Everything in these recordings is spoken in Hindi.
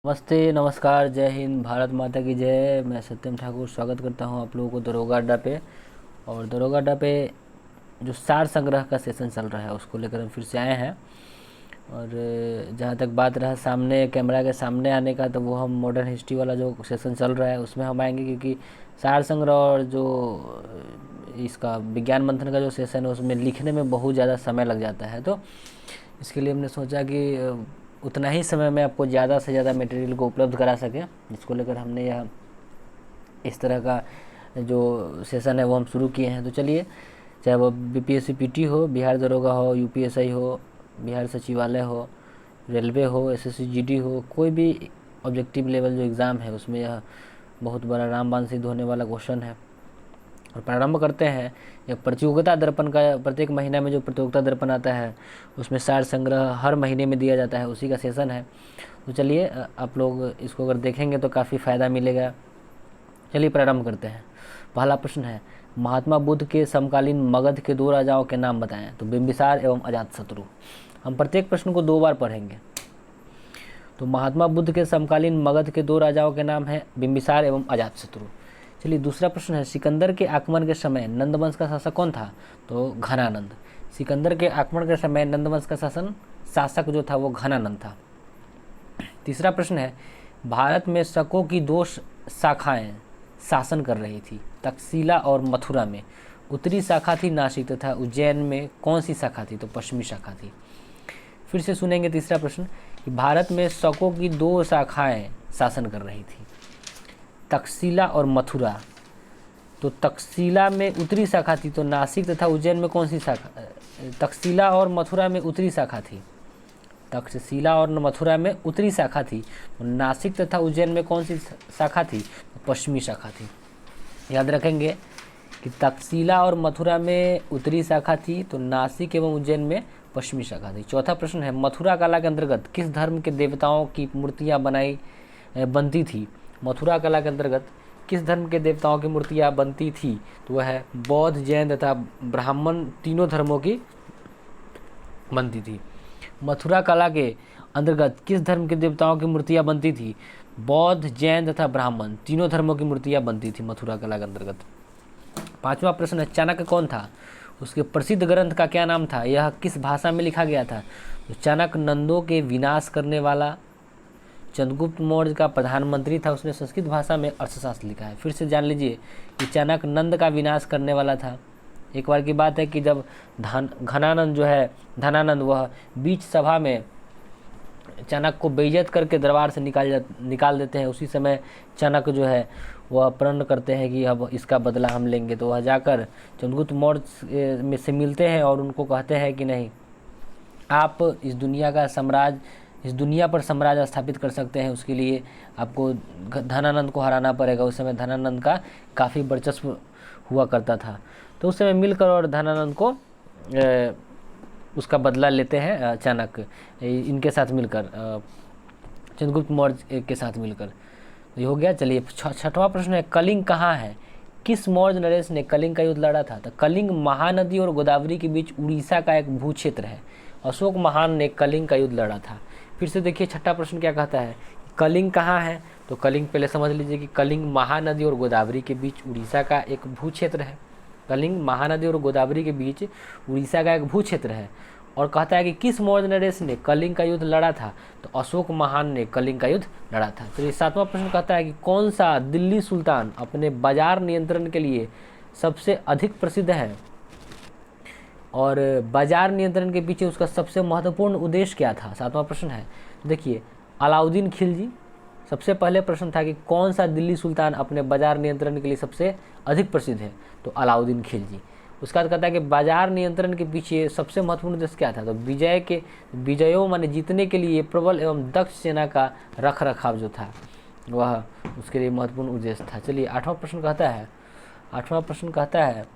नमस्ते, नमस्कार, जय हिंद, भारत माता की जय। मैं सत्यम ठाकुर स्वागत करता हूं आप लोगों को दरोगा अड्डा पे। और दरोगा अड्डा पे जो सार संग्रह का सेशन चल रहा है उसको लेकर हम फिर से आए हैं। और जहाँ तक बात रहा सामने कैमरा के सामने आने का, तो वो हम मॉडर्न हिस्ट्री वाला जो सेशन चल रहा है उसमें हम आएंगे, क्योंकि सार संग्रह और जो इसका विज्ञान मंथन का जो सेशन है उसमें लिखने में बहुत ज़्यादा समय लग जाता है। तो इसके लिए हमने सोचा कि उतना ही समय में आपको ज़्यादा से ज़्यादा मटेरियल को उपलब्ध करा सकें, जिसको लेकर हमने यह इस तरह का जो सेशन है वो हम शुरू किए हैं। तो चलिए, चाहे वो बीपीएससी पीटी हो, बिहार दरोगा हो, यूपीएसआई हो, बिहार सचिवालय हो, रेलवे हो, एसएससी जीडी हो, कोई भी ऑब्जेक्टिव लेवल जो एग्ज़ाम है उसमें यह बहुत बड़ा रामबाण सिद्ध होने वाला क्वेश्चन है। और प्रारंभ करते हैं यह प्रतियोगिता दर्पण का। प्रत्येक महीना में जो प्रतियोगिता दर्पण आता है उसमें सार संग्रह हर महीने में दिया जाता है, उसी का सेशन है। तो चलिए, आप लोग इसको अगर देखेंगे तो काफ़ी फ़ायदा मिलेगा। चलिए प्रारंभ करते हैं। पहला प्रश्न है, महात्मा बुद्ध के समकालीन मगध के दो राजाओं के नाम बताएं। तो बिंबिसार एवं अजातशत्रु। हम प्रत्येक प्रश्न को 2 बार पढ़ेंगे। तो महात्मा बुद्ध के समकालीन मगध के 2 राजाओं के नाम हैं बिंबिसार एवं अजातशत्रु। चलिए, दूसरा प्रश्न है, सिकंदर के आक्रमण के समय नंद वंश का शासक कौन था। तो घनानंद। सिकंदर के आक्रमण के समय नंद वंश का शासक जो था वो घनानंद था। तीसरा प्रश्न है, भारत में शकों की 2 शाखाएं शासन कर रही थी, तक्षशिला और मथुरा में। उत्तरी शाखा थी नासिक तथा उज्जैन में कौन सी शाखा थी। तो पश्चिमी शाखा थी। फिर से सुनेंगे तीसरा प्रश्न कि भारत में शकों की 2 शाखाएं शासन कर रही थी, तक्षशिला और मथुरा। तो तक्षशिला में उत्तरी शाखा थी, तो नासिक तथा उज्जैन में कौन सी शाखा। तक्षशिला और मथुरा में उत्तरी शाखा थी, तक्षशिला और मथुरा में उत्तरी शाखा थी। तो नासिक तथा उज्जैन में कौन सी शाखा थी। तो पश्चिमी शाखा थी। याद रखेंगे कि तक्षशिला और मथुरा में उत्तरी शाखा थी, तो नासिक एवं उज्जैन में पश्चिमी शाखा थी। चौथा प्रश्न है, मथुरा कला के अंतर्गत किस धर्म के देवताओं की मूर्तियाँ बनती थी। मथुरा कला के अंतर्गत किस धर्म के देवताओं की मूर्तियाँ बनती थी। तो वह है बौद्ध, जैन तथा ब्राह्मण, तीनों धर्मों की बनती थी। मथुरा कला के अंतर्गत किस धर्म के देवताओं की मूर्तियाँ बनती थी। बौद्ध, जैन तथा ब्राह्मण, तीनों धर्मों की मूर्तियाँ बनती थी मथुरा कला के अंतर्गत। पांचवा प्रश्न है, चाणक्य कौन था, उसके प्रसिद्ध ग्रंथ का क्या नाम था, यह किस भाषा में लिखा गया था। तो चाणक्य नंदों के विनाश करने वाला चंद्रगुप्त मौर्य का प्रधानमंत्री था, उसने संस्कृत भाषा में अर्थशास्त्र लिखा है। फिर से जान लीजिए कि चाणक्य नंद का विनाश करने वाला था। एक बार की बात है कि जब घनानंद जो है धनानंद, वह बीच सभा में चाणक्य को बेइज्जत करके दरबार से निकाल देते हैं। उसी समय चाणक्य जो है वह प्रण करते हैं कि अब इसका बदला हम लेंगे। तो वह जाकर चंद्रगुप्त मौर्य में से मिलते हैं और उनको कहते हैं कि नहीं, आप इस दुनिया पर साम्राज्य स्थापित कर सकते हैं, उसके लिए आपको धनानंद को हराना पड़ेगा। उस समय धनानंद का काफ़ी वर्चस्व हुआ करता था। तो उस समय मिलकर और धनानंद को उसका बदला लेते हैं चाणक्य, इनके साथ मिलकर, चंद्रगुप्त मौर्य के साथ मिलकर। तो ये हो गया। चलिए, छठवां प्रश्न है, कलिंग कहाँ है, किस मौर्य नरेश ने कलिंग का युद्ध लड़ा था। तो कलिंग महानदी और गोदावरी के बीच उड़ीसा का एक भू क्षेत्र है। अशोक महान ने कलिंग का युद्ध लड़ा था। फिर से देखिए छठा प्रश्न क्या कहता है, कलिंग कहाँ है। तो कलिंग पहले समझ लीजिए कि कलिंग महानदी और गोदावरी के बीच उड़ीसा का एक भू क्षेत्र है। कलिंग महानदी और गोदावरी के बीच उड़ीसा का एक भू क्षेत्र है। और कहता है कि किस मौर्य नरेश ने कलिंग का युद्ध लड़ा था। तो अशोक महान ने कलिंग का युद्ध लड़ा था। तो ये सातवां प्रश्न कहता है कि कौन सा दिल्ली सुल्तान अपने बाजार नियंत्रण के लिए सबसे अधिक प्रसिद्ध है, और बाजार नियंत्रण के पीछे उसका सबसे महत्वपूर्ण उद्देश्य क्या था। सातवां प्रश्न है, देखिए अलाउद्दीन खिलजी। सबसे पहले प्रश्न था कि कौन सा दिल्ली सुल्तान अपने बाजार नियंत्रण के लिए सबसे अधिक प्रसिद्ध है। तो अलाउद्दीन खिलजी। उसका बाद कहता है कि बाजार नियंत्रण के पीछे सबसे महत्वपूर्ण उद्देश्य क्या था। तो विजयों माने जीतने के लिए प्रबल एवं दक्ष सेना का रख रखाव जो था वह उसके लिए महत्वपूर्ण उद्देश्य था। चलिए, आठवां प्रश्न कहता है,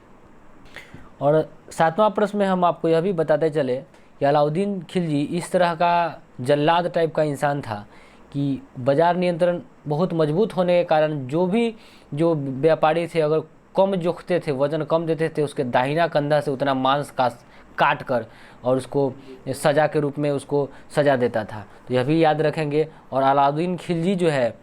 और सातवां प्रश्न में हम आपको यह भी बताते चले कि अलाउद्दीन खिलजी इस तरह का जल्लाद टाइप का इंसान था कि बाजार नियंत्रण बहुत मजबूत होने के कारण जो व्यापारी थे, अगर कम जोखते थे, वजन कम देते थे, उसके दाहिना कंधा से उतना मांस काट कर और उसको सज़ा के रूप में उसको सज़ा देता था। तो यह भी याद रखेंगे। और अलाउद्दीन खिलजी जो है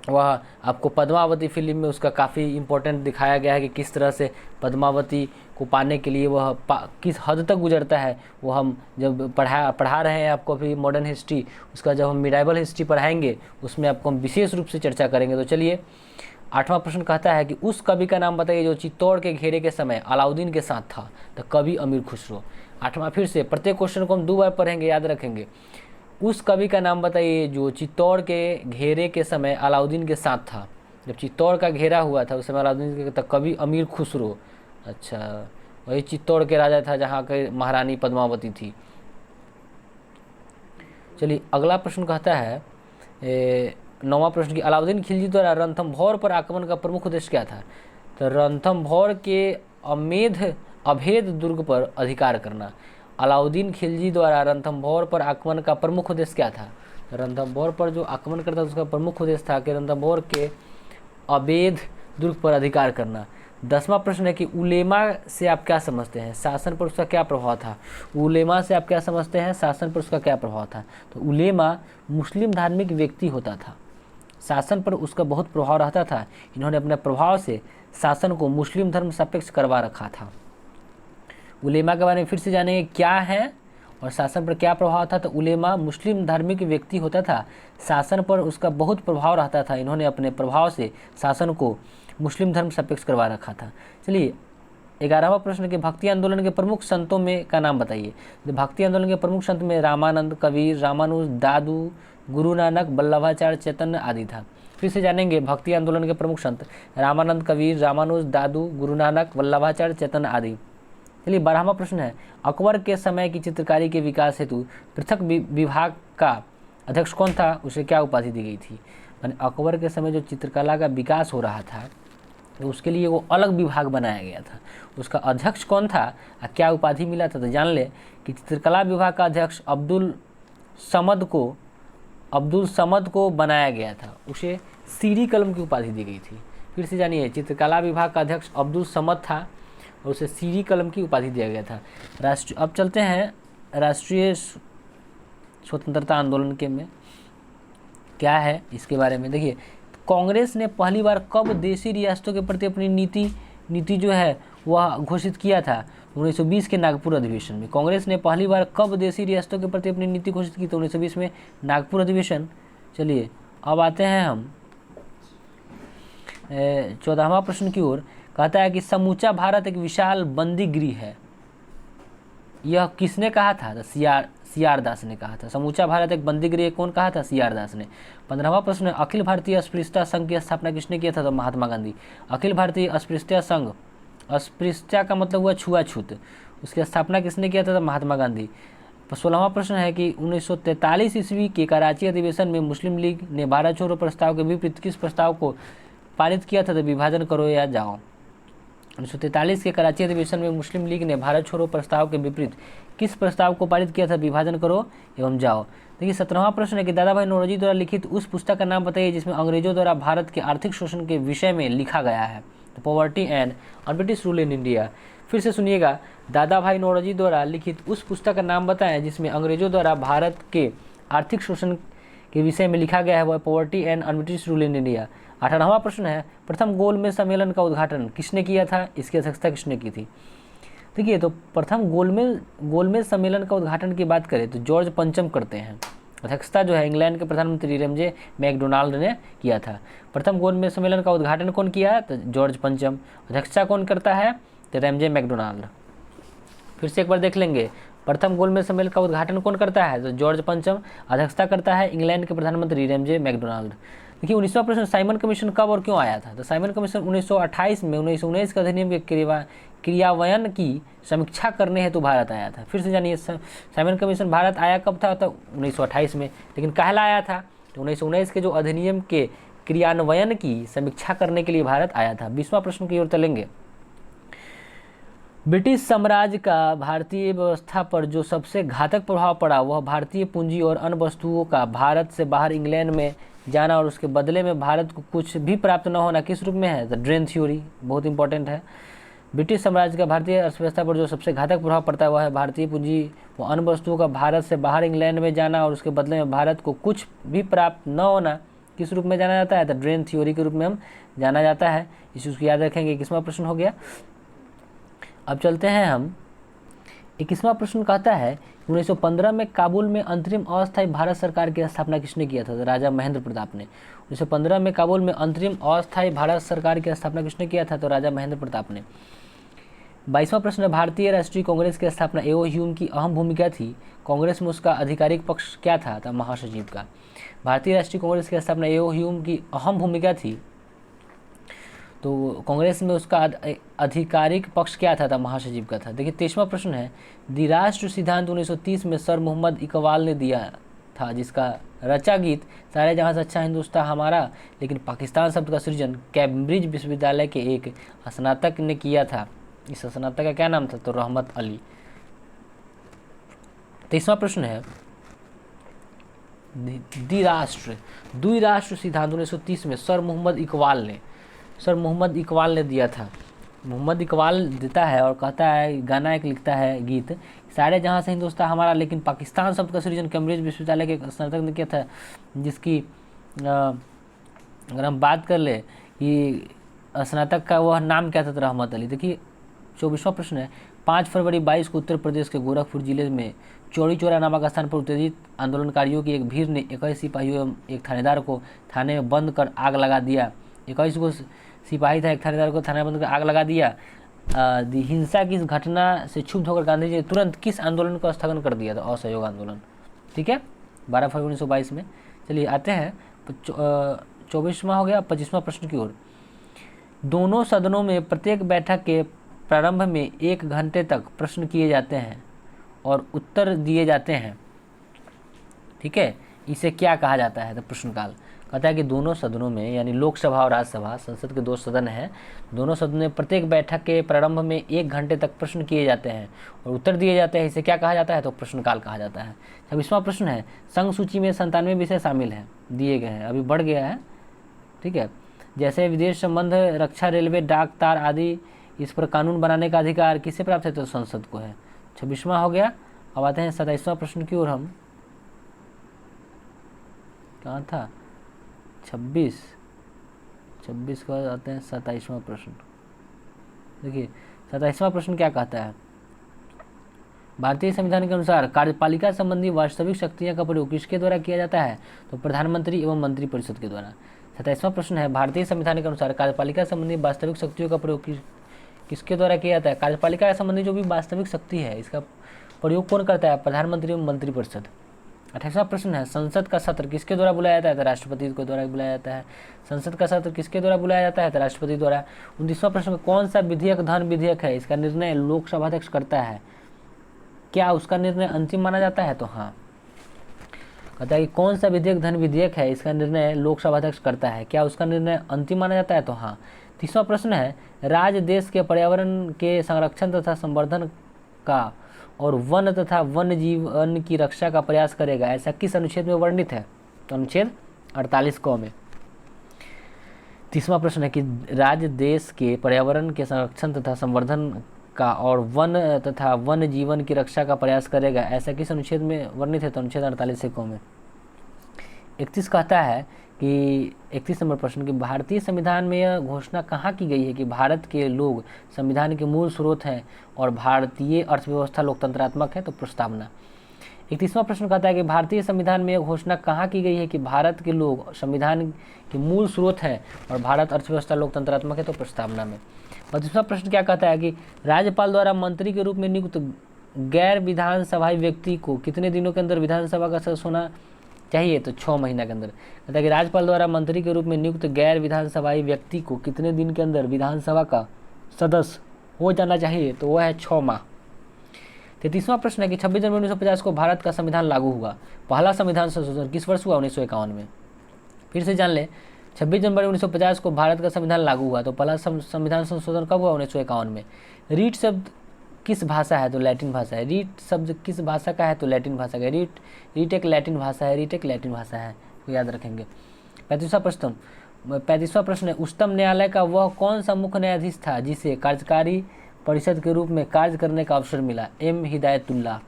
वह आपको पद्मावती फिल्म में उसका काफ़ी इम्पोर्टेंट दिखाया गया है कि किस तरह से पद्मावती को पाने के लिए वह किस हद तक गुजरता है। वो हम जब पढ़ा रहे हैं आपको अभी मॉडर्न हिस्ट्री, उसका जब हम मिडाइवल हिस्ट्री पढ़ाएंगे उसमें आपको हम विशेष रूप से चर्चा करेंगे। तो चलिए 8वां प्रश्न कहता है कि उस कवि का नाम बताइए जो चित्तौड़ के घेरे के समय अलाउद्दीन के साथ था। तो कवि अमीर खुसरो। 8वां फिर से प्रत्येक क्वेश्चन को हम 2 बार पढ़ेंगे, याद रखेंगे। उस कवि का नाम बताइए जो चित्तौड़ के घेरे के समय अलाउद्दीन के साथ था। जब चित्तौड़ का घेरा हुआ था उस समय अलाउद्दीन के तक कवि अमीर खुसरो। अच्छा, वही चित्तौड़ के राजा था जहाँ के महारानी पद्मावती थी। चलिए अगला प्रश्न कहता है 9वां प्रश्न की अलाउद्दीन खिलजी द्वारा रणथंभौर पर आक्रमण का प्रमुख उद्देश्य क्या था। तो रणथंभौर के अभेद दुर्ग पर अधिकार करना। अलाउद्दीन खिलजी द्वारा रणथंभौर पर आक्रमण का प्रमुख उद्देश्य क्या था। रणथंभौर पर जो आक्रमण करता था उसका प्रमुख उद्देश्य था कि रणथंभौर के अभेद दुर्ग पर अधिकार करना। 10वां प्रश्न है कि उलेमा से आप क्या समझते हैं, शासन पर उसका क्या प्रभाव था। उलेमा से आप क्या समझते हैं, शासन पर उसका क्या प्रभाव था। तो उलेमा मुस्लिम धार्मिक व्यक्ति होता था, शासन पर उसका बहुत प्रभाव रहता था। इन्होंने अपने प्रभाव से शासन को मुस्लिम धर्म सापेक्ष करवा रखा था। उलेमा के बारे में फिर से जानेंगे क्या है और शासन पर क्या प्रभाव था। तो उलेमा मुस्लिम धार्मिक व्यक्ति होता था, शासन पर उसका बहुत प्रभाव रहता था। इन्होंने अपने प्रभाव से शासन को मुस्लिम धर्म सापेक्ष करवा रखा था। चलिए 11वां प्रश्न के भक्ति आंदोलन के प्रमुख संतों में का नाम बताइए। भक्ति आंदोलन के प्रमुख संत में रामानंद, कबीर, रामानुज, दादू, गुरु नानक, वल्लभाचार्य, चैतन्य आदि था। फिर से जानेंगे भक्ति आंदोलन के प्रमुख संत रामानंद, कबीर, रामानुज, दादू, गुरु नानक, वल्लभाचार्य, चैतन्य आदि। चलिए 12वां प्रश्न है अकबर के समय की चित्रकारी के विकास हेतु पृथक विभाग का अध्यक्ष कौन था, उसे क्या उपाधि दी गई थी। यानी अकबर के समय जो चित्रकला का विकास हो रहा था तो उसके लिए वो अलग विभाग बनाया गया था, उसका अध्यक्ष कौन था और क्या उपाधि मिला था। तो जान ले कि चित्रकला विभाग का अध्यक्ष अब्दुल समद को बनाया गया था, उसे सीरी कलम की उपाधि दी गई थी। फिर से जानिए चित्रकला विभाग का अध्यक्ष अब्दुल समद था और उसे सीरी कलम की उपाधि दिया गया था। अब चलते हैं राष्ट्रीय स्वतंत्रता आंदोलन के में क्या है इसके बारे में। देखिए कांग्रेस ने पहली बार कब देशी रियासतों के प्रति अपनी नीति जो है वह घोषित किया था। 1920 के नागपुर अधिवेशन में कांग्रेस ने पहली बार कब देशी रियासतों के प्रति अपनी नीति घोषित की, तो 1920 में नागपुर अधिवेशन। चलिए अब आते हैं हम 14वां प्रश्न की ओर। कहता है कि समूचा भारत एक विशाल बंदी गृह है, यह किसने कहा था। तो सीआर दास ने कहा था। समूचा भारत एक बंदी गृह कौन कहा था, सीआर दास ने। 15वां प्रश्न है अखिल भारतीय अस्पृश्यता संघ की स्थापना किसने किया था, तो महात्मा गांधी। अखिल भारतीय अस्पृश्यता संघ, अस्पृश्यता का मतलब हुआ छुआछूत, उसकी स्थापना किसने किया था, तो महात्मा गांधी। 16वां प्रश्न है कि 1943 ईस्वी के कराची अधिवेशन में मुस्लिम लीग ने भारत छोड़ो प्रस्ताव के विपरीत किस प्रस्ताव को पारित किया था, तो विभाजन करो या जाओ। 1943 के कराची अधिवेशन में मुस्लिम लीग ने भारत छोड़ो प्रस्ताव के विपरीत किस प्रस्ताव को पारित किया था, विभाजन करो एवं जाओ। देखिए 17वां प्रश्न है कि दादा भाई नौरोजी द्वारा लिखित उस पुस्तक का नाम बताइए जिसमें अंग्रेजों द्वारा भारत के आर्थिक शोषण के विषय में लिखा गया है। तो poverty and British rule in India. फिर से सुनिएगा, दादा भाई नौरोजी द्वारा लिखित उस पुस्तक का नाम बताएं जिसमें अंग्रेजों द्वारा भारत के आर्थिक शोषण के विषय में लिखा गया है, वह poverty and British rule in India. 18वां प्रश्न है प्रथम गोलमेज सम्मेलन का उद्घाटन किसने किया था, इसकी अध्यक्षता किसने की थी। देखिए तो प्रथम गोलमेज सम्मेलन का उद्घाटन की बात करें तो जॉर्ज पंचम करते हैं। अध्यक्षता जो है इंग्लैंड के प्रधानमंत्री रेमजे मैकडोनाल्ड ने किया था। प्रथम गोलमेज सम्मेलन का उद्घाटन कौन किया, तो जॉर्ज पंचम। अध्यक्षता कौन करता है, तो रेमजे मैकडोनाल्ड। फिर से एक बार देख लेंगे, प्रथम गोलमेज सम्मेलन का उद्घाटन कौन करता है, तो जॉर्ज पंचम। अध्यक्षता करता है इंग्लैंड के प्रधानमंत्री रेमजे मैकडोनाल्ड। देखिए 19वां प्रश्न, साइमन कमीशन कब और क्यों आया था। तो साइमन कमीशन 1928 में 1919 के अधिनियम के क्रियान्वयन की समीक्षा करने हेतु भारत आया था। फिर से जानिए साइमन कमीशन भारत आया कब था, तो 1928 में। लेकिन कहला आया था, तो 1919 के जो अधिनियम के क्रियान्वयन की समीक्षा करने के लिए भारत आया था। 20वां प्रश्न की ओर चलेंगे। ब्रिटिश साम्राज्य का भारतीय व्यवस्था पर जो सबसे घातक प्रभाव पड़ा वह भारतीय पूंजी और अन्य वस्तुओं का भारत से बाहर इंग्लैंड में जाना और उसके बदले में भारत को कुछ भी प्राप्त न होना किस रूप में है, द ड्रेन थ्योरी, बहुत इंपॉर्टेंट है। ब्रिटिश साम्राज्य का भारतीय अर्थव्यवस्था पर जो सबसे घातक प्रभाव पड़ता है वह है भारतीय पूंजी व अन्य वस्तुओं का भारत से बाहर इंग्लैंड में जाना और उसके बदले में भारत को कुछ भी प्राप्त न होना। किस रूप में जाना जाता है? द ड्रेन थ्योरी के रूप में हम जाना जाता है। इस चीज़ को याद रखेंगे। 21वां प्रश्न हो गया। अब चलते हैं हम 21वां प्रश्न कहता है 1915 में काबुल में अंतरिम अस्थायी भारत सरकार की स्थापना किसने किया था? तो राजा महेंद्र प्रताप ने। 1915 में काबुल में अंतरिम अस्थायी भारत सरकार की स्थापना किसने किया था? तो राजा महेंद्र प्रताप ने। 22वां प्रश्न है भारतीय राष्ट्रीय कांग्रेस की स्थापना एओ ह्यूम की अहम भूमिका थी। कांग्रेस में उसका आधिकारिक पक्ष क्या था? तो महासचिव का। भारतीय राष्ट्रीय कांग्रेस की स्थापना एओ ह्यूम की अहम भूमिका थी, तो कांग्रेस में उसका आधिकारिक पक्ष क्या था? तो महासचिव का था। देखिए 23वां प्रश्न है द्विराष्ट्र सिद्धांत 1930 में सर मोहम्मद इकबाल ने दिया था, जिसका रचा गीत सारे जहां से अच्छा हिंदुस्तान हमारा लेकिन पाकिस्तान शब्द का सृजन कैम्ब्रिज विश्वविद्यालय के एक स्नातक ने किया था। इस स्नातक का क्या नाम था? तो रहमत अली। 23वां प्रश्न है द्विराष्ट्र सिद्धांत 1930 में सर मोहम्मद इकबाल ने दिया था। मोहम्मद इकबाल देता है और कहता है, गाना एक लिखता है, गीत सारे जहां से हिंदुस्तान हमारा लेकिन पाकिस्तान शब्द का सृजन कैम्ब्रिज विश्वविद्यालय के स्नातक ने किया था, जिसकी अगर हम बात कर ले कि स्नातक का वह नाम क्या था? तो रहमत अली। देखिए 24वां प्रश्न है 5 फरवरी 22 को उत्तर प्रदेश के गोरखपुर जिले में चौड़ी चौरा नामक स्थान पर उत्तेजित आंदोलनकारियों की एक भीड़ ने 21 सिपाहियों एवं एक थानेदार को थाने में बंद कर आग लगा दिया। 21 को सिपाही था, एक थानेदार को थाने में बंद कर आग लगा दिया। हिंसा की इस घटना से क्षुब्ध होकर गांधी जी ने तुरंत किस आंदोलन का स्थगन कर दिया था? असहयोग आंदोलन। ठीक है, 12 फरवरी 1922 में। चलिए आते हैं 24वां हो गया। 25वां प्रश्न की ओर। दोनों सदनों में प्रत्येक बैठक के प्रारंभ में 1 घंटे तक प्रश्न किए जाते हैं और उत्तर दिए जाते हैं। ठीक है, इसे क्या कहा जाता है? तो प्रश्नकाल। कहता है कि दोनों सदनों में यानी लोकसभा और राज्यसभा, संसद के 2 सदन हैं, दोनों सदनों में प्रत्येक बैठक के प्रारंभ में 1 घंटे तक प्रश्न किए जाते हैं और उत्तर दिए जाते हैं। इसे क्या कहा जाता है? तो प्रश्नकाल कहा जाता है। 26वां प्रश्न है संघ सूची में 97 विषय शामिल हैं, दिए गए हैं, अभी बढ़ गया है। ठीक है, जैसे विदेश संबंध, रक्षा, रेलवे, डाक, तार आदि, इस पर कानून बनाने का अधिकार किसे प्राप्त है? तो संसद को है। 26वां हो गया। अब आते हैं 27वां प्रश्न की ओर। हम कहाँ था? 26 को आते हैं 27वां प्रश्न। देखिए 27वां प्रश्न क्या कहता है? भारतीय संविधान के अनुसार कार्यपालिका संबंधी वास्तविक शक्तियां का प्रयोग किसके द्वारा किया जाता है? तो प्रधानमंत्री एवं मंत्रिपरिषद के द्वारा। 27वां प्रश्न है भारतीय संविधान के अनुसार कार्यपालिका संबंधी वास्तविक शक्तियों का प्रयोग किसके द्वारा किया जाता है? कार्यपालिका संबंधी जो भी वास्तविक शक्ति है इसका प्रयोग कौन करता है? प्रधानमंत्री एवं मंत्रिपरिषद। 28वां प्रश्न है संसद का सत्र किसके द्वारा बुलाया जाता है? तो राष्ट्रपति के द्वारा बुलाया जाता है। संसद का सत्र किसके द्वारा बुलाया जाता है? तो राष्ट्रपति द्वारा। 29वां प्रश्न में कौन सा विधेयक धन विधेयक है? इसका निर्णय लोकसभा अध्यक्ष करता है। क्या उसका निर्णय अंतिम माना जाता है? तो हाँ। कहता है कि कौन सा विधेयक धन विधेयक है, इसका निर्णय लोकसभा अध्यक्ष करता है। क्या उसका निर्णय अंतिम माना जाता है? तो हाँ। 30वां प्रश्न है राज्य देश के पर्यावरण के संरक्षण तथा संवर्धन का और वन तथा वन्य जीवन की रक्षा का प्रयास करेगा, ऐसा किस अनुच्छेद में वर्णित है? तो अनुच्छेद 48 क में। 30वां प्रश्न है कि राज्य देश के पर्यावरण के संरक्षण तथा संवर्धन का और वन तथा वन्य जीवन की रक्षा का प्रयास करेगा, ऐसा किस अनुच्छेद में वर्णित है? तो अनुच्छेद 48 क में। 31 कहता है कि 31 नंबर प्रश्न की भारतीय संविधान में यह घोषणा कहाँ की गई है कि भारत के लोग संविधान के मूल स्रोत हैं और भारतीय अर्थव्यवस्था लोकतंत्रात्मक है? तो प्रस्तावना। 31वां प्रश्न कहता है कि भारतीय संविधान में यह घोषणा कहाँ की गई है कि भारत के लोग संविधान के मूल स्रोत हैं और भारत अर्थव्यवस्था लोकतंत्रात्मक है? तो प्रस्तावना में। 32वां प्रश्न क्या कहता है कि राज्यपाल द्वारा मंत्री के रूप में नियुक्त गैर विधानसभाई व्यक्ति को कितने दिनों के अंदर विधानसभा का सदस्य होना चाहिए? तो 6 महीना के अंदर। कहता है कि राज्यपाल द्वारा मंत्री के रूप में नियुक्त गैर विधानसभाई व्यक्ति को कितने दिन के अंदर विधानसभा का सदस्य हो जाना चाहिए? तो वह है 6 माह। 33वां प्रश्न है कि 26 जनवरी 1950 को भारत का संविधान लागू हुआ। पहला संविधान संशोधन किस वर्ष हुआ? 1951 में। फिर से जान ले, 26 जनवरी 1950 को भारत का संविधान लागू हुआ, तो पहला संविधान संशोधन कब हुआ? 1951 में। रीट शब्द किस भाषा है? तो लैटिन भाषा है। रीट शब्द किस भाषा का है? तो लैटिन भाषा का। रीट एक लैटिन भाषा है। रीट एक लैटिन भाषा है, तो याद रखेंगे। 35वां प्रश्न है उच्चतम न्यायालय का वह कौन सा मुख्य न्यायाधीश था जिसे कार्यकारी परिषद के रूप में कार्य करने का अवसर मिला? एम हिदायतुल्लाह।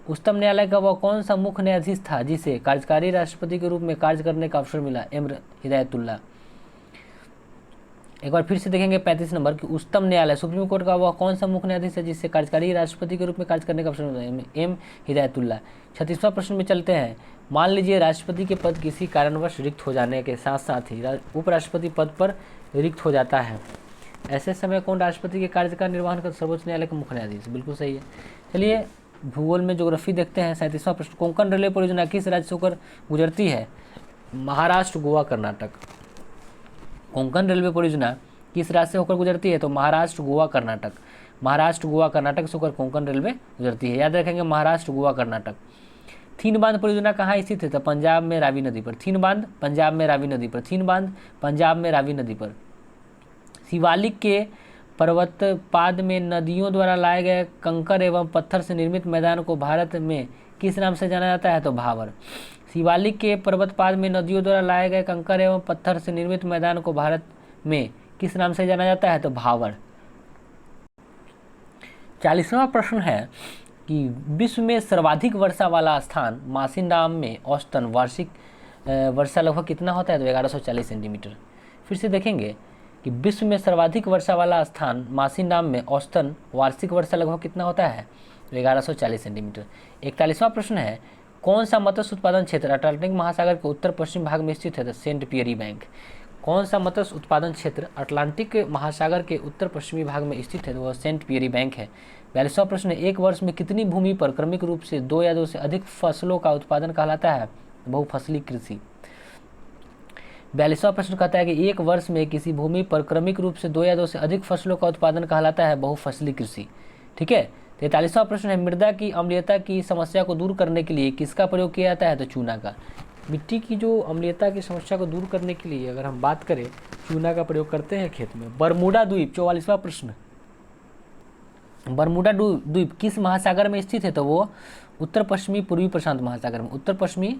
उच्चतम न्यायालय का वह कौन सा मुख्य न्यायाधीश था जिसे कार्यकारी राष्ट्रपति के रूप में कार्य करने का अवसर मिला? एम हिदायतुल्लाह। एक बार फिर से देखेंगे 35 नंबर कि उच्चतम न्यायालय सुप्रीम कोर्ट का वह कौन सा मुख्य न्यायाधीश है जिससे कार्यकारी राष्ट्रपति के रूप में कार्य करने का अवसर मिला? एम हिदायतुल्लाह। 36वां प्रश्न में चलते हैं। मान लीजिए राष्ट्रपति के पद किसी कारणवश रिक्त हो जाने के साथ साथ ही उपराष्ट्रपति पद पर रिक्त हो जाता है, ऐसे समय कौन राष्ट्रपति के कार्य का निर्वहन कर? सर्वोच्च न्यायालय का मुख्य न्यायाधीश। बिल्कुल सही है। चलिए भूगोल में ज्योग्राफी देखते हैं। 37वां प्रश्न, कोंकण रेलवे परियोजना किस राज्य से होकर गुजरती है? महाराष्ट्र, गोवा, कर्नाटक। कोंकण रेलवे परियोजना किस राज्य से होकर गुजरती है? तो महाराष्ट्र, गोवा, कर्नाटक। महाराष्ट्र, गोवा, कर्नाटक से होकर कोंकण रेलवे गुजरती है। याद रखेंगे महाराष्ट्र, गोवा, कर्नाटक। थीन बांध परियोजना कहाँ स्थित है? तो पंजाब में रावी नदी पर। थीन बांध पंजाब में रावी नदी पर। थीन बांध पंजाब में रावी नदी पर। शिवालिक के पर्वतपाद में नदियों द्वारा लाए गए कंकर एवं पत्थर से निर्मित मैदान को भारत में किस नाम से जाना जाता है? तो भावर। शिवालिक के पर्वतपाद में नदियों द्वारा लाए गए कंकर एवं पत्थर से निर्मित मैदान को भारत में किस नाम से जाना जाता है? तो भावर। 40वां प्रश्न है कि विश्व में सर्वाधिक वर्षा वाला स्थान मासिनराम में औसतन वार्षिक वर्षा लगभग कितना होता है? तो 1140 सेंटीमीटर। फिर से देखेंगे कि विश्व में सर्वाधिक वर्षा वाला स्थान मासिनराम में औसतन वार्षिक वर्षा लगभग कितना होता है? तो 1140 सेंटीमीटर। 41वां प्रश्न है, कौन सा मत्स्य उत्पादन क्षेत्र अटलांटिक महासागर के उत्तर पश्चिम भाग में स्थित है? तो सेंट पियरी बैंक। कौन सा मत्स्य उत्पादन क्षेत्र अटलांटिक महासागर के उत्तर पश्चिमी भाग में स्थित है? तो वह सेंट पियरी बैंक है। 42वां प्रश्न है, एक वर्ष में कितनी भूमि पर क्रमिक रूप से 2 या 2 से अधिक फसलों का उत्पादन कहलाता है? बहुफसली कृषि। 42वां प्रश्न कहता है कि एक वर्ष में किसी भूमि पर क्रमिक रूप से 2 या 2 से अधिक फसलों का उत्पादन कहलाता है? बहुफसली कृषि। ठीक है। 43वां प्रश्न है, मृदा की अम्लीयता की समस्या को दूर करने के लिए किसका प्रयोग किया जाता है? तो चूना का। मिट्टी की जो अम्लीयता की समस्या को दूर करने के लिए अगर हम बात करें, चूना का प्रयोग करते हैं खेत में। बरमूडा द्वीप, 44वां प्रश्न, बरमूडा द्वीप किस महासागर में स्थित है? तो वो उत्तर पश्चिमी पूर्वी प्रशांत महासागर में। उत्तर पश्चिमी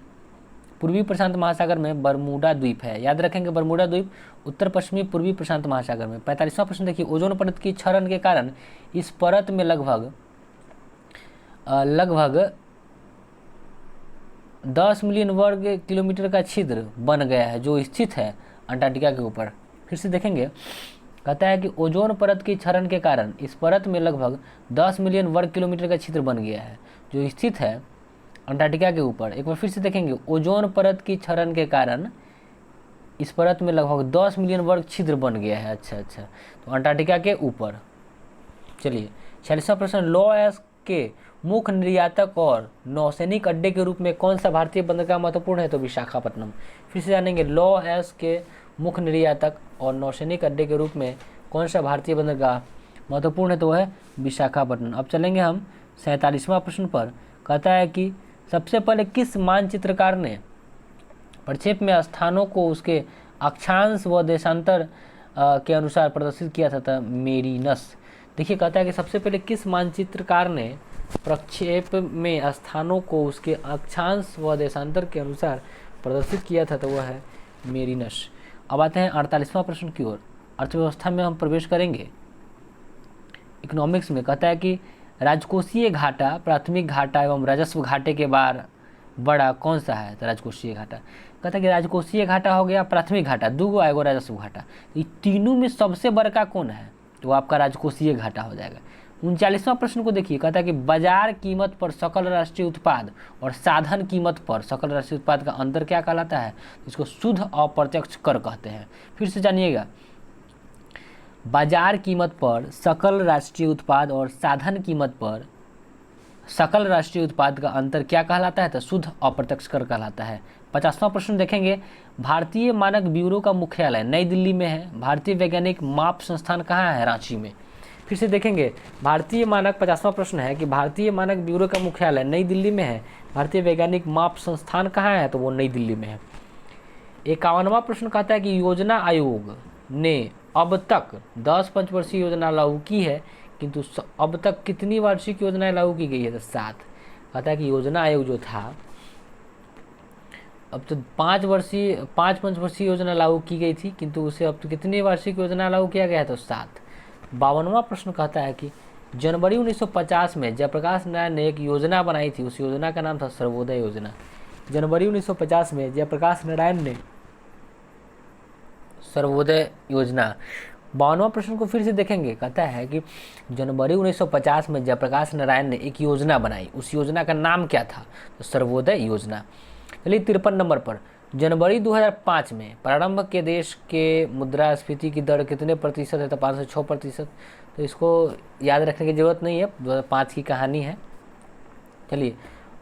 पूर्वी प्रशांत महासागर में बरमूडा द्वीप है। याद रखेंगे बरमूडा द्वीप उत्तर पश्चिमी पूर्वी प्रशांत महासागर में। 45वां प्रश्न देखिए, ओजोन परत की क्षरण के कारण इस परत में लगभग 10 मिलियन वर्ग किलोमीटर का छिद्र बन गया है जो स्थित है अंटार्कटिका के ऊपर। फिर से देखेंगे, कहता है कि ओजोन परत की क्षरण के कारण इस परत में लगभग 10 मिलियन वर्ग किलोमीटर का छिद्र बन गया है जो स्थित है अंटार्कटिका के ऊपर। एक बार फिर से देखेंगे, ओजोन परत की क्षरण के कारण इस परत में लगभग 10 मिलियन वर्ग छिद्र बन गया है। अच्छा, तो अंटार्कटिका के ऊपर। चलिए 46वां प्रश्न, लौह के मुख्य निर्यातक और नौसैनिक अड्डे के रूप में कौन सा भारतीय बंदरगाह महत्वपूर्ण है? तो विशाखापट्टनम। फिर से जानेंगे, लौह के मुख्य निर्यातक और नौसैनिक अड्डे के रूप में कौन सा भारतीय बंदरगाह महत्वपूर्ण है? तो है विशाखापट्टनम। अब चलेंगे हम 47वां प्रश्न पर। कहता है कि सबसे पहले किस मानचित्रकार ने प्रक्षेप में स्थानों को उसके अक्षांश व देशांतर के अनुसार प्रदर्शित किया था? मेरिनस। देखिए, कहता है कि सबसे पहले किस मानचित्रकार ने प्रक्षेप में स्थानों को उसके अक्षांश व देशांतर के अनुसार प्रदर्शित किया था? तो वह है मेरिनस। अब आते हैं 48वां प्रश्न की ओर। अर्थव्यवस्था में हम प्रवेश करेंगे। इकोनॉमिक्स में कहता है कि राजकोषीय घाटा, प्राथमिक घाटा एवं राजस्व घाटे के बड़ा कौन सा है? तो राजकोषीय घाटा। कहता है कि राजकोषीय घाटा हो गया, प्राथमिक घाटा, 2 आएगा राजस्व घाटा। ये तीनों में सबसे बड़का कौन है? तो आपका राजकोषीय घाटा हो जाएगा। 39वां प्रश्न को देखिए, कहता है कि बाजार कीमत पर सकल राष्ट्रीय उत्पाद और साधन कीमत पर सकल राष्ट्रीय उत्पाद का अंतर क्या कहलाता है? इसको शुद्ध अप्रत्यक्ष कर कहते हैं। फिर से जानिएगा, बाजार कीमत पर सकल राष्ट्रीय उत्पाद और साधन कीमत पर सकल राष्ट्रीय उत्पाद का अंतर क्या कहलाता है? तो शुद्ध अप्रत्यक्ष कर कहलाता है। 50वां प्रश्न देखेंगे, भारतीय मानक ब्यूरो का मुख्यालय नई दिल्ली में है। भारतीय वैज्ञानिक माप संस्थान कहाँ है? रांची में। फिर से देखेंगे, भारतीय मानक 50वां प्रश्न है कि भारतीय मानक ब्यूरो का मुख्यालय नई दिल्ली में है। भारतीय वैज्ञानिक माप संस्थान कहाँ है? तो वो नई दिल्ली में है। 51वां प्रश्न कहता है कि योजना आयोग ने अब तक 10 पंचवर्षीय योजना लागू की है, किंतु अब तक कितनी वार्षिक योजनाएं लागू की गई है? तो 7। कहता है कि योजना आयोग जो था, अब तो 5 पंचवर्षीय योजना लागू की गई थी, किंतु उसे अब तो कितनी वार्षिक योजना लागू किया गया? तो 7। 52वां प्रश्न कहता है कि जनवरी 1950 में जयप्रकाश नारायण ने एक योजना बनाई थी, उस योजना का नाम था सर्वोदय योजना। जनवरी 1950 में जयप्रकाश नारायण ने सर्वोदय योजना। 52वां प्रश्न को फिर से देखेंगे, कहता है कि जनवरी 1950 में जयप्रकाश नारायण ने एक योजना बनाई, उस योजना का नाम क्या था? तो सर्वोदय योजना। चलिए 53 नंबर पर, जनवरी 2005 में प्रारंभ के देश के मुद्रास्फीति की दर कितने प्रतिशत है? तो 506%। तो इसको याद रखने की जरूरत नहीं है, 2005 की कहानी है। चलिए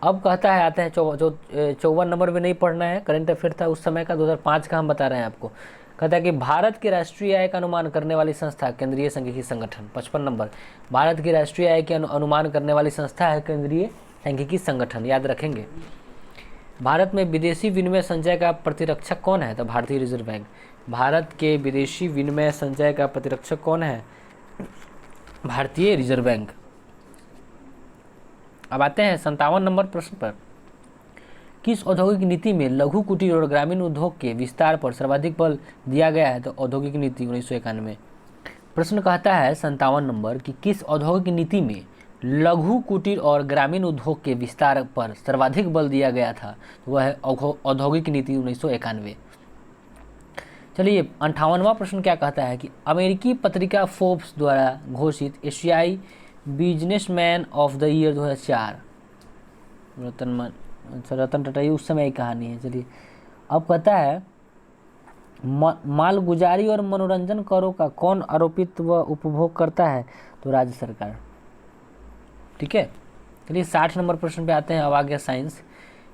अब कहता है, आते हैं 54 नंबर में नहीं पढ़ना है, करंट अफेयर था उस समय का, 2005 का हम बता रहे हैं आपको। कहता है कि भारत की राष्ट्रीय आय का अनुमान करने वाली संस्था केंद्रीय सांख्यिकी संगठन। 55 नंबर, भारत की राष्ट्रीय आय के अनुमान करने वाली संस्था है केंद्रीय सांख्यिकी संगठन, याद रखेंगे। भारत में विदेशी विनिमय संचय का प्रतिरक्षक कौन है? तो भारतीय रिजर्व बैंक। भारत के विदेशी विनिमय संचय का प्रतिरक्षक कौन है? भारतीय रिजर्व बैंक। अब आते हैं 57 नंबर प्रश्न पर, किस औद्योगिक नीति में लघु कुटीर और ग्रामीण उद्योग के विस्तार पर सर्वाधिक बल दिया गया है? तो औद्योगिक नीति 1991। प्रश्न कहता है 57 नंबर कि किस औद्योगिक नीति में लघु कुटीर और ग्रामीण उद्योग के विस्तार पर सर्वाधिक बल दिया गया था? तो वह है औद्योगिक नीति 1991। चलिए 58वां प्रश्न क्या कहता है कि अमेरिकी पत्रिका फोर्ब्स द्वारा घोषित एशियाई businessman of the year 2004, Ratan Tata, ये उस समय की कहानी है। चलिए अब कहता है मालगुजारी और मनोरंजन करों का कौन आरोपित व उपभोग करता है? तो राज्य सरकार। ठीक है, चलिए 60 नंबर प्रश्न पे आते हैं। अब आ गया साइंस।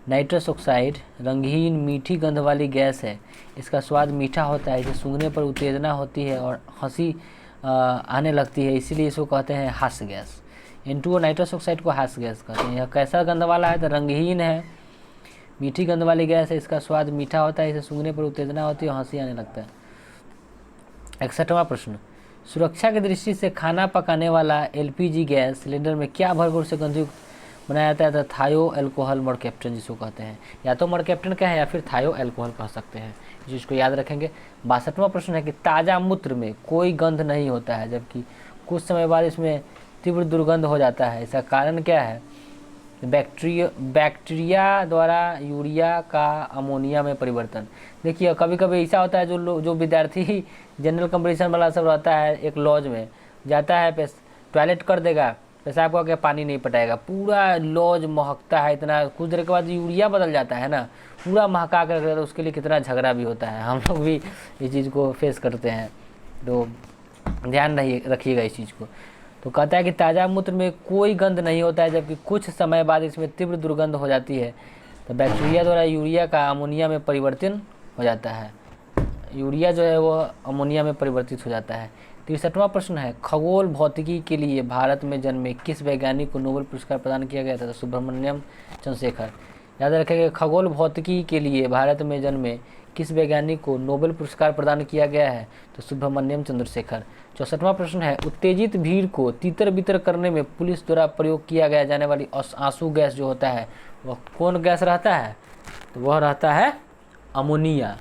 नाइट्रस ऑक्साइड रंगीन मीठी गंध वाली गैस है, इसका स्वाद मीठा होता है, इसे सूंघने पर उत्तेजना होती है और हंसी आने लगती है, इसीलिए इसको कहते हैं हास्य गैस। N2O नाइट्रस ऑक्साइड को हास्य गैस कहते हैं। यह कैसा गंध वाला है? तो रंगहीन है, मीठी गंध वाली गैस है, इसका स्वाद मीठा होता है, इसे सूंघने पर उत्तेजना होती है और हंसी आने लगता है। 61वां प्रश्न, सुरक्षा की दृष्टि से खाना पकाने वाला LPG गैस सिलेंडर में क्या भरपूर से गंधयुक्त बनाया जाता है? तो थायो एल्कोहल मर्कैप्टन जिसको कहते हैं, या तो मर्कैप्टन का है या फिर थायो एल्कोहल कह सकते हैं, इस चीज़ को याद रखेंगे। 62वां प्रश्न है कि ताज़ा मूत्र में कोई गंध नहीं होता है, जबकि कुछ समय बाद इसमें तीव्र दुर्गंध हो जाता है, इसका कारण क्या है? बैक्टीरिया द्वारा यूरिया का अमोनिया में परिवर्तन। देखिए कभी कभी ऐसा होता है, जो विद्यार्थी जनरल कंपटीशन वाला सब रहता है, एक लॉज में जाता है, टॉयलेट कर देगा, पेशाब करके पानी नहीं पटाएगा, पूरा लॉज महकता है इतना, कुछ देर के बाद यूरिया बदल जाता है ना, पूरा महका कर, तो उसके लिए कितना झगड़ा भी होता है। हम लोग भी इस चीज़ को फेस करते हैं, तो ध्यान रखिएगा इस चीज़ को। तो कहता है कि ताज़ा मूत्र में कोई गंध नहीं होता है, जबकि कुछ समय बाद इसमें तीव्र दुर्गंध हो जाती है, तो बैक्टीरिया द्वारा यूरिया का अमोनिया में परिवर्तन हो जाता है, यूरिया जो है वो अमोनिया में परिवर्तित हो जाता है। 63वां प्रश्न है, खगोल भौतिकी के लिए भारत में जन्मे किस वैज्ञानिक को नोबेल पुरस्कार प्रदान किया गया था? तो सुब्रमण्यम चंद्रशेखर। याद रखेंगे, खगोल भौतिकी के लिए भारत में जन्मे किस वैज्ञानिक को नोबेल पुरस्कार प्रदान किया गया है? तो सुब्रमण्यम चंद्रशेखर। 64वां प्रश्न है, उत्तेजित भीड़ को तितर बितर करने में पुलिस द्वारा प्रयोग किया गया जाने वाली आंसू गैस जो होता है वह कौन गैस रहता है? तो वह रहता है अमोनिया।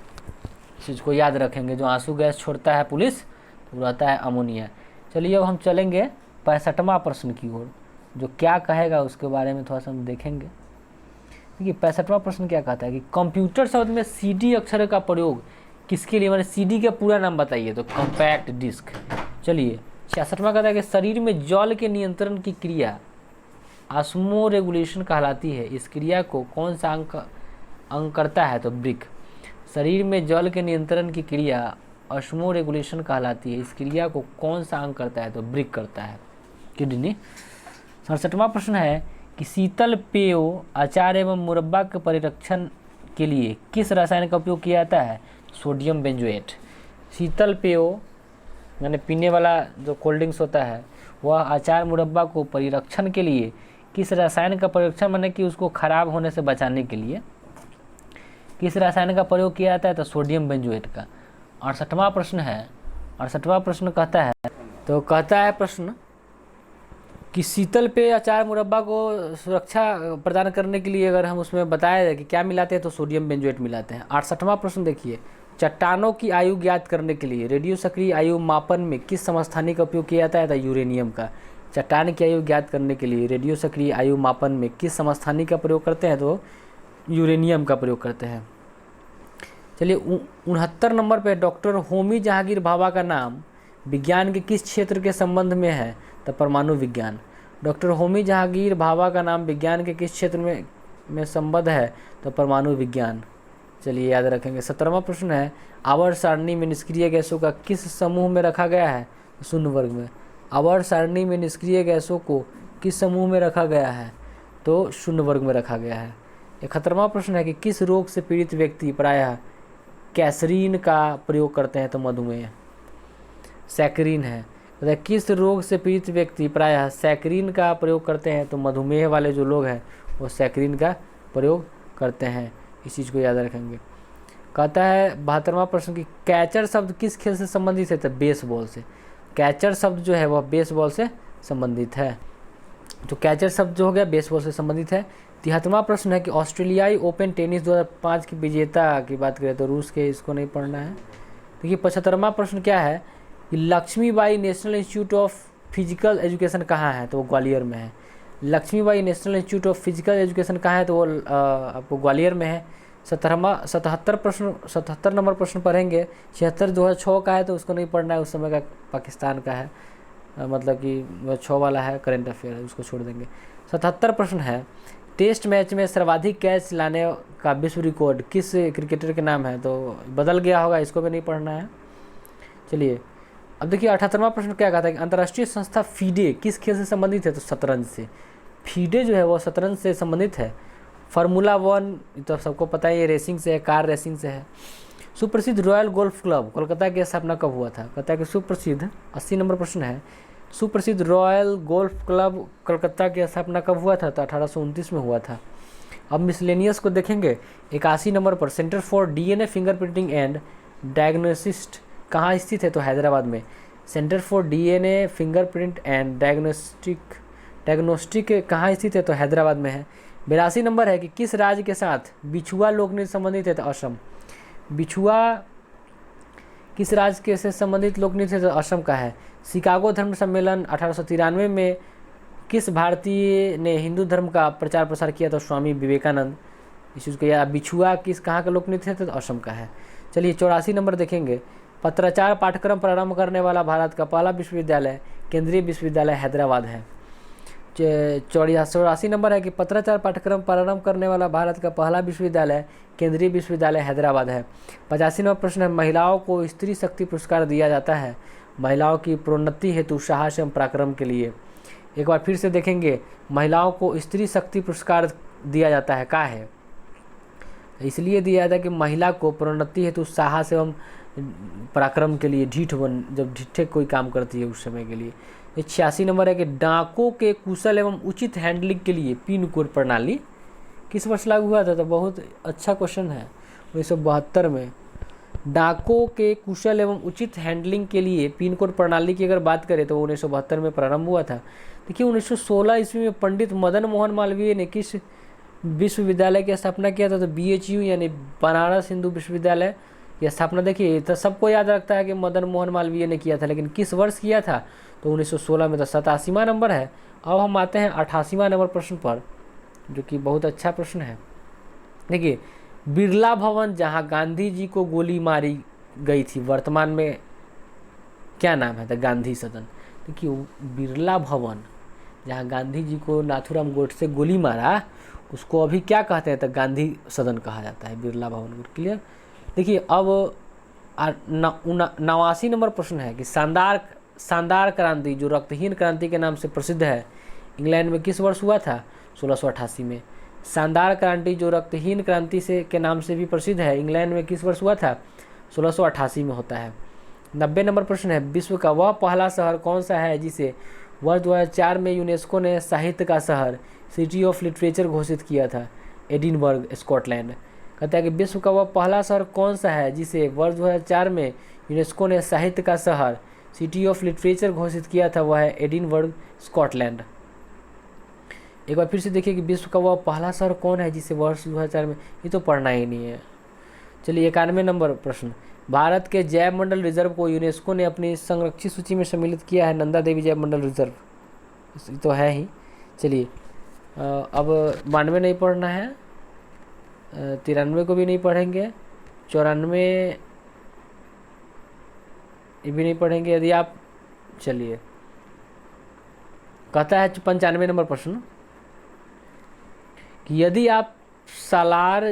इस चीज़ को याद रखेंगे, जो आंसू गैस छोड़ता है पुलिस तो वो रहता है अमोनिया। चलिए अब हम चलेंगे 65वां प्रश्न की ओर, जो क्या कहेगा उसके बारे में थोड़ा सा हम देखेंगे। देखिए 65वां प्रश्न क्या कहता है कि कंप्यूटर शब्द में CD अक्षर का प्रयोग किसके लिए? मैंने CD का पूरा नाम बताइए, तो कॉम्पैक्ट डिस्क। चलिए 66वां कहता है कि शरीर में जल के नियंत्रण की क्रिया ऑस्मो रेगुलेशन कहलाती है, इस क्रिया को कौन सा अंग करता है? तो ब्रिक। शरीर में जल के नियंत्रण की क्रिया ऑस्मो रेगुलेशन कहलाती है, इस क्रिया को कौन सा अंग करता है? तो ब्रिक करता है, किडनी। 67वां प्रश्न है कि शीतल पेयों, अचार एवं मुरब्बा के परिरक्षण के लिए किस रसायन का उपयोग किया जाता है? Sodium benzoate. शीतल पेयों यानी पीने वाला जो कोल्ड ड्रिंक्स होता है, वह अचार मुरब्बा को परिरक्षण के लिए किस रसायन का परिरक्षण, माने कि उसको खराब होने से बचाने के लिए किस रसायन का प्रयोग किया जाता है? तो सोडियम बेंजोएट का। 68वां प्रश्न है, 68वां प्रश्न कहता है, तो कहता है प्रश्न कि शीतल पेय अचार मुरब्बा को सुरक्षा प्रदान करने के लिए अगर हम उसमें बताया जाए कि क्या मिलाते हैं, तो सोडियम बेंजोएट मिलाते हैं। 68वां प्रश्न देखिए, चट्टानों की आयु ज्ञात करने के लिए रेडियो सक्रिय आयु मापन में किस समस्थानिक का उपयोग किया जाता है? यूरेनियम का। चट्टान की आयु ज्ञात करने के लिए रेडियो सक्रिय आयु मापन में किस समस्थानिक का प्रयोग करते हैं? तो यूरेनियम का प्रयोग करते हैं। चलिए 69 नंबर पे डॉक्टर होमी जहांगीर भाभा का नाम विज्ञान के किस क्षेत्र के संबंध में है? तो परमाणु विज्ञान। डॉक्टर होमी जहांगीर भाभा का नाम विज्ञान के किस क्षेत्र में संबंध है? तो परमाणु विज्ञान। चलिए याद रखेंगे। 17वां प्रश्न है आवर्त सारणी में निष्क्रिय गैसों का किस समूह में रखा गया है? शून्य वर्ग में। आवर्त सारणी में निष्क्रिय गैसों को किस समूह में रखा गया है? तो शून्य वर्ग में रखा गया है। 71वां प्रश्न है कि किस रोग से पीड़ित व्यक्ति प्रायः कैसरीन का प्रयोग करते हैं? तो मधुमेह। सैकरीन है। तो किस रोग से पीड़ित व्यक्ति प्रायः सैकरीन का प्रयोग करते हैं? तो मधुमेह वाले जो लोग हैं वो सैकरीन का प्रयोग करते हैं। इस चीज़ को याद रखेंगे। कहता है 72वां प्रश्न कि कैचर शब्द किस खेल से संबंधित है? तो बेसबॉल से। कैचर शब्द जो है वह बेसबॉल से संबंधित है। तो कैचर शब्द जो हो गया बेसबॉल से संबंधित है। 73वां प्रश्न है कि ऑस्ट्रेलियाई ओपन टेनिस 2005 की विजेता की बात करें तो रूस के, इसको नहीं पढ़ना है। देखिए 75वां प्रश्न क्या है कि Lakshmibai national institute of physical education कहाँ है? तो वो ग्वालियर में है। Lakshmibai national institute of physical education कहाँ है? तो वो आपको ग्वालियर में है। 77 नंबर प्रश्न पढ़ेंगे। 76 2006 का है तो उसको नहीं पढ़ना है, उस समय का पाकिस्तान का है, मतलब कि 6 वाला है, करेंट अफेयर है, उसको छोड़ देंगे। 77 प्रश्न है टेस्ट मैच में सर्वाधिक कैच लाने का विश्व रिकॉर्ड किस क्रिकेटर के नाम है? तो बदल गया होगा, इसको भी नहीं पढ़ना है। चलिए अब देखिए 78वां प्रश्न क्या कहता है कि अंतर्राष्ट्रीय संस्था फीडे किस खेल से संबंधित है? तो शतरंज से। फीडे जो है वो शतरंज से संबंधित है। फार्मूला 1 तो सबको पता है, ये रेसिंग से है, कार रेसिंग से है। सुप्रसिद्ध रॉयल गोल्फ क्लब कोलकाता की स्थापना कब हुआ था? कहता है कि सुप्रसिद्ध 80 नंबर प्रश्न है सुप्रसिद्ध रॉयल गोल्फ क्लब कोलकाता की स्थापना कब हुआ था? तो 1829 में हुआ था। अब मिसलेनियस को देखेंगे। 81 नंबर पर centre for DNA fingerprinting and diagnosis कहाँ स्थित है? तो हैदराबाद में। Centre for DNA fingerprint and diagnostic कहाँ स्थित है? तो हैदराबाद में है। 82 नंबर है कि किस राज्य के साथ बिछुआ लोकनृत्य संबंधित है? तो असम। बिछुआ किस राज्य के से संबंधित लोकनृत्य है? तो असम का है। शिकागो धर्म सम्मेलन 1893 में किस भारतीय ने हिंदू धर्म का प्रचार प्रसार किया? तो स्वामी विवेकानंद। इस चीज़ को याद। बिछुआ किस कहाँ का लोकनृत्य है? तो असम का है। चलिए 84 नंबर देखेंगे। पत्राचार पाठ्यक्रम प्रारंभ करने वाला भारत का पहला विश्वविद्यालय केंद्रीय विश्वविद्यालय हैदराबाद है। 84 नंबर है कि पत्राचार पाठ्यक्रम प्रारंभ करने वाला भारत का पहला विश्वविद्यालय केंद्रीय विश्वविद्यालय हैदराबाद है। 85 नंबर प्रश्न है महिलाओं को स्त्री शक्ति पुरस्कार दिया जाता है महिलाओं की प्रोन्नति हेतु साहस एवं पराक्रम के लिए। एक बार फिर से देखेंगे, महिलाओं को स्त्री शक्ति पुरस्कार दिया जाता है, का है इसलिए दिया जाता है कि महिला को प्रोन्नति हेतु साहस एवं पराक्रम के लिए जब ढिठे कोई काम करती है उस समय के लिए। 86 नंबर है कि डाकों के कुशल एवं उचित हैंडलिंग के लिए पिन कोड प्रणाली किस वर्ष लागू हुआ था? तो बहुत अच्छा क्वेश्चन है। 1972 में डाकों के कुशल एवं उचित हैंडलिंग के लिए पिन कोड प्रणाली की अगर बात करें तो 1972 में प्रारंभ हुआ था। देखिए 1916 ईस्वी में पंडित मदन मोहन मालवीय ने किस विश्वविद्यालय की स्थापना किया था? तो BHU यानी बनारस हिंदू विश्वविद्यालय की स्थापना। देखिए तो सबको याद रखता है कि मदन मोहन मालवीय ने किया था, लेकिन किस वर्ष किया था? तो 1916 में। तो 87वां नंबर है। अब हम आते हैं 88वां नंबर प्रश्न पर, जो कि बहुत अच्छा प्रश्न है। देखिए बिरला भवन जहां गांधी जी को गोली मारी गई थी वर्तमान में क्या नाम है? तो गांधी सदन। देखिए बिरला भवन जहां गांधी जी को नाथूराम गोडसे गोली मारा उसको अभी क्या कहते हैं? तो गांधी सदन कहा जाता है, बिरला भवन को। क्लियर। देखिए अब 89 नंबर प्रश्न है कि शानदार क्रांति जो रक्तहीन क्रांति के नाम से प्रसिद्ध है इंग्लैंड में किस वर्ष हुआ था? 1688 में। शानदार क्रांति जो रक्तहीन क्रांति से के नाम से भी प्रसिद्ध है इंग्लैंड में किस वर्ष हुआ था? 1688 में होता है। 90 नंबर प्रश्न है विश्व का वह पहला शहर कौन सा है जिसे वर्ष 2004 में यूनेस्को ने साहित्य का शहर सिटी ऑफ लिटरेचर घोषित किया था? Edinburgh, Scotland. कहता है कि विश्व का वह पहला शहर कौन सा है जिसे वर्ष 2004 में यूनेस्को ने साहित्य का शहर सिटी ऑफ लिटरेचर घोषित किया था? वह है एडिनबर्ग, स्कॉटलैंड। एक बार फिर से देखिए कि विश्व का वह पहला शहर कौन है जिसे वर्ष 2004 में, ये तो पढ़ना ही नहीं है। चलिए 91 नंबर प्रश्न, भारत के जैव मंडल रिजर्व को यूनेस्को ने अपनी संरक्षित सूची में सम्मिलित किया है। नंदा देवी जैव मंडल रिजर्व तो है ही। चलिए अब 92 नहीं पढ़ना है, 93 को भी नहीं पढ़ेंगे, 94 ये भी नहीं पढ़ेंगे यदि आप। चलिए कहता है 95 नंबर प्रश्न कि यदि आप सालार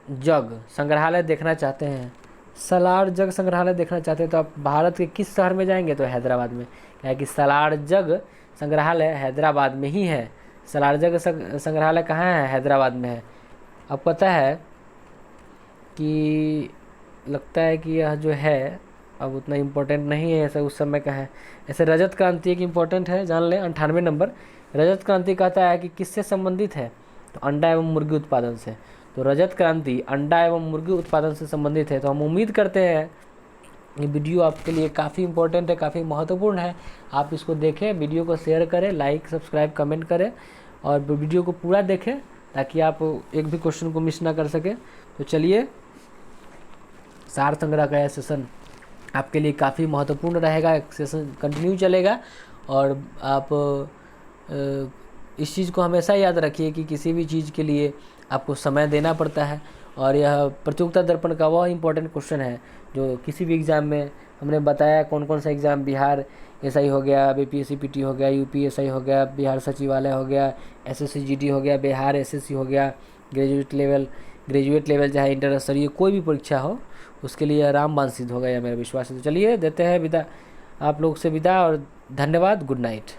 जग संग्रहालय देखना चाहते हैं, सालार जग संग्रहालय देखना चाहते हैं तो आप भारत के किस शहर में जाएंगे? तो हैदराबाद में, क्या है कि सालार जग संग्रहालय हैदराबाद में ही है। सालार जग संग्रहालय कहाँ है? हैदराबाद में है। अब पता है कि लगता है कि यह जो है अब उतना इम्पोर्टेंट नहीं है, ऐसा उस समय का है। ऐसे रजत क्रांति एक इम्पोर्टेंट है, जान लें। 98 नंबर, रजत क्रांति कहता है कि किससे संबंधित है? तो अंडा एवं मुर्गी उत्पादन से। तो रजत क्रांति अंडा एवं मुर्गी उत्पादन से संबंधित है। तो हम उम्मीद करते हैं ये वीडियो आपके लिए काफ़ी इम्पोर्टेंट है, काफ़ी महत्वपूर्ण है। आप इसको देखें, वीडियो को शेयर करें, लाइक सब्सक्राइब कमेंट करें और वीडियो को पूरा देखें ताकि आप एक भी क्वेश्चन को मिस ना कर सकें। तो चलिए, सार संग्रह का यह सेशन आपके लिए काफ़ी महत्वपूर्ण रहेगा, सेशन कंटिन्यू चलेगा। और आप इस चीज़ को हमेशा याद रखिए कि किसी भी चीज़ के लिए आपको समय देना पड़ता है। और यह प्रतियोगिता दर्पण का वह इम्पोर्टेंट क्वेश्चन है जो किसी भी एग्ज़ाम में हमने बताया कौन कौन सा एग्ज़ाम, बिहार एसआई हो गया, बीपीएससी पीटी हो गया, यूपी एसआई हो गया, बिहार सचिवालय हो गया, एसएससी जीडी हो गया, बिहार एसएससी हो गया, ग्रेजुएट लेवल चाहे इंटर स्तरीय कोई भी परीक्षा हो उसके लिए रामबाण सिद्ध होगा, यह मेरा विश्वास है। तो चलिए देते हैं विदा, आप लोग से विदा और धन्यवाद। Good night.